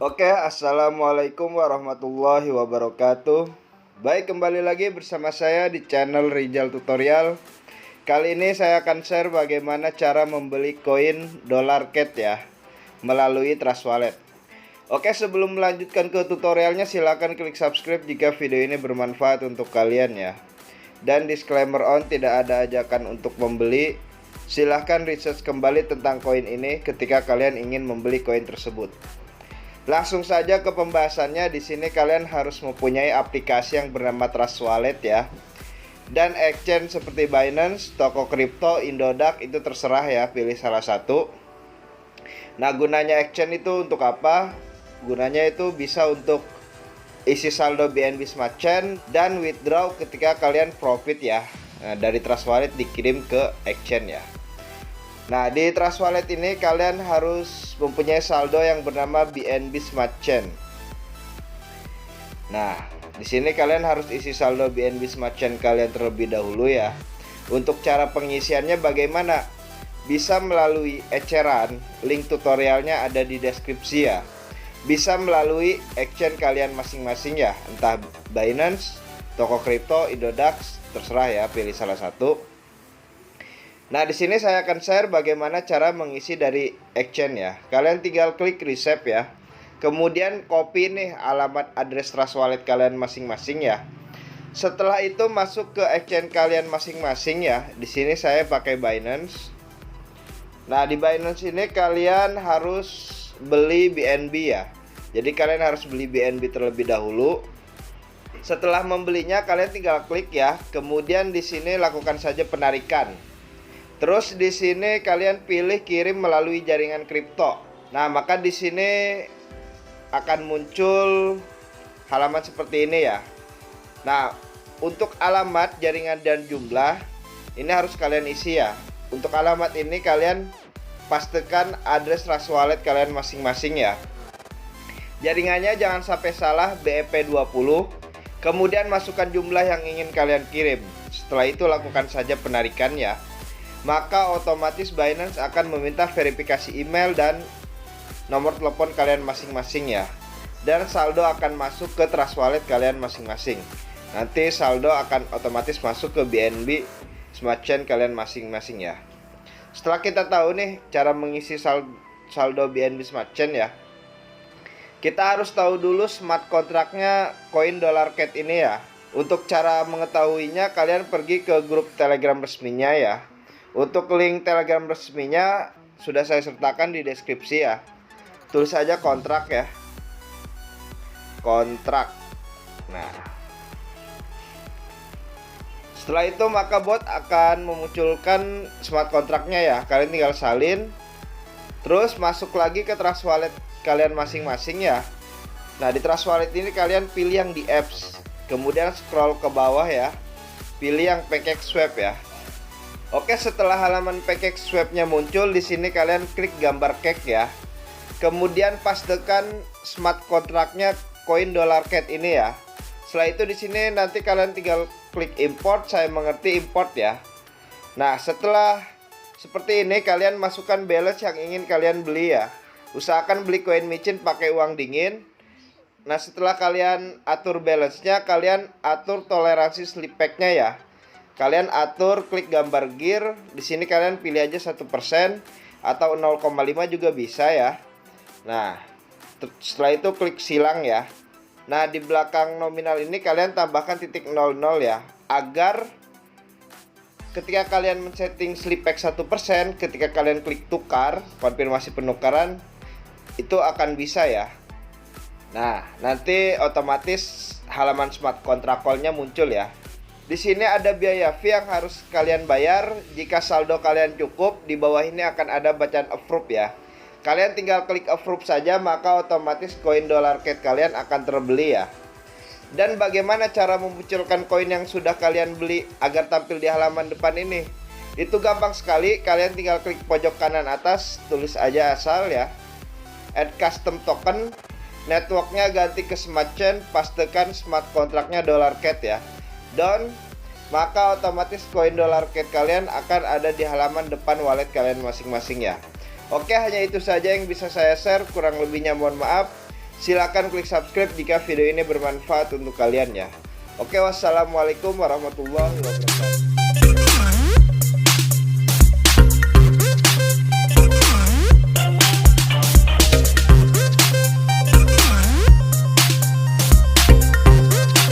Oke, assalamualaikum warahmatullahi wabarakatuh. Baik, kembali lagi bersama saya di channel Rizal Tutorial. Kali ini saya akan share bagaimana cara membeli koin dolar CAD ya melalui Trust Wallet. Oke, sebelum melanjutkan ke tutorialnya, silahkan klik subscribe jika video ini bermanfaat untuk kalian ya. Dan disclaimer on, tidak ada ajakan untuk membeli. Silahkan research kembali tentang koin ini ketika kalian ingin membeli koin tersebut. Langsung saja ke pembahasannya. Di sini kalian harus mempunyai aplikasi yang bernama Trust Wallet ya. Dan exchange seperti Binance, toko kripto, Indodax itu terserah ya, pilih salah satu. Nah, gunanya exchange itu untuk apa? Gunanya itu bisa untuk isi saldo BNB Smart Chain dan withdraw ketika kalian profit ya. Nah, dari Trust Wallet dikirim ke exchange ya. Nah, di Trust Wallet ini kalian harus mempunyai saldo yang bernama BNB Smart Chain. Nah, di sini kalian harus isi saldo BNB Smart Chain kalian terlebih dahulu ya. Untuk cara pengisiannya bagaimana? Bisa melalui eceran, link tutorialnya ada di deskripsi ya. Bisa melalui exchange kalian masing-masing ya, entah Binance, toko kripto, Indodax, terserah ya, pilih salah satu. Nah, di sini saya akan share bagaimana cara mengisi dari exchange ya. Kalian tinggal klik receipt ya. Kemudian copy nih alamat address Trust Wallet kalian masing-masing ya. Setelah itu masuk ke exchange kalian masing-masing ya. Di sini saya pakai Binance. Nah, di Binance ini kalian harus beli BNB ya. Jadi kalian harus beli BNB terlebih dahulu. Setelah membelinya kalian tinggal klik ya. Kemudian di sini lakukan saja penarikan. Terus di sini kalian pilih kirim melalui jaringan kripto. Nah, maka di sini akan muncul halaman seperti ini ya. Nah, untuk alamat, jaringan dan jumlah ini harus kalian isi ya. Untuk alamat ini kalian pastikan address Trust Wallet kalian masing-masing ya. Jaringannya jangan sampai salah, BEP20. Kemudian masukkan jumlah yang ingin kalian kirim. Setelah itu lakukan saja penarikan ya. Maka otomatis Binance akan meminta verifikasi email dan nomor telepon kalian masing-masing ya. Dan saldo akan masuk ke Trust Wallet kalian masing-masing. Nanti saldo akan otomatis masuk ke BNB Smart Chain kalian masing-masing ya. Setelah kita tahu nih cara mengisi saldo BNB Smart Chain ya, kita harus tahu dulu smart kontraknya koin dolar CAD ini ya. Untuk cara mengetahuinya kalian pergi ke grup Telegram resminya ya. Untuk link Telegram resminya sudah saya sertakan di deskripsi ya. Tulis saja kontrak ya. Kontrak. Nah, setelah itu maka bot akan memunculkan smart kontraknya ya. Kalian tinggal salin. Terus masuk lagi ke Trust Wallet kalian masing-masing ya. Nah, di Trust Wallet ini kalian pilih yang di apps. Kemudian scroll ke bawah ya. Pilih yang pancake swap ya. Oke, setelah halaman pancake swap-nya muncul, di sini kalian klik gambar cake ya. Kemudian pastekan smart kontraknya koin dolar CAD ini ya. Setelah itu di sini nanti kalian tinggal klik import, saya mengerti import ya. Nah, setelah seperti ini kalian masukkan balance yang ingin kalian beli ya. Usahakan beli koin micin pakai uang dingin. Nah, setelah kalian atur balance-nya, kalian atur toleransi slip pack-nya ya. Kalian atur klik gambar gear. Di sini kalian pilih aja 1% atau 0,5 juga bisa ya. Nah, setelah itu klik silang ya. Nah, di belakang nominal ini kalian tambahkan titik 00 ya, agar ketika kalian men-setting slip pack 1%, ketika kalian klik tukar, konfirmasi penukaran, itu akan bisa ya. Nah, nanti otomatis halaman smart contract call-nya muncul ya. Di sini ada biaya fee yang harus kalian bayar. Jika saldo kalian cukup, di bawah ini akan ada bacaan approve ya. Kalian tinggal klik approve saja, maka otomatis koin dolar CAD kalian akan terbeli ya. Dan bagaimana cara memunculkan koin yang sudah kalian beli agar tampil di halaman depan ini? Itu gampang sekali, kalian tinggal klik pojok kanan atas, tulis aja asal ya. Add custom token, networknya ganti ke Smart Chain, pastekan smart kontraknya dolar CAD ya. Dan maka otomatis koin dolar CAD kalian akan ada di halaman depan wallet kalian masing-masing ya. Oke, hanya itu saja yang bisa saya share, kurang lebihnya mohon maaf. Silakan klik subscribe jika video ini bermanfaat untuk kalian ya. Oke, wassalamualaikum warahmatullahi wabarakatuh.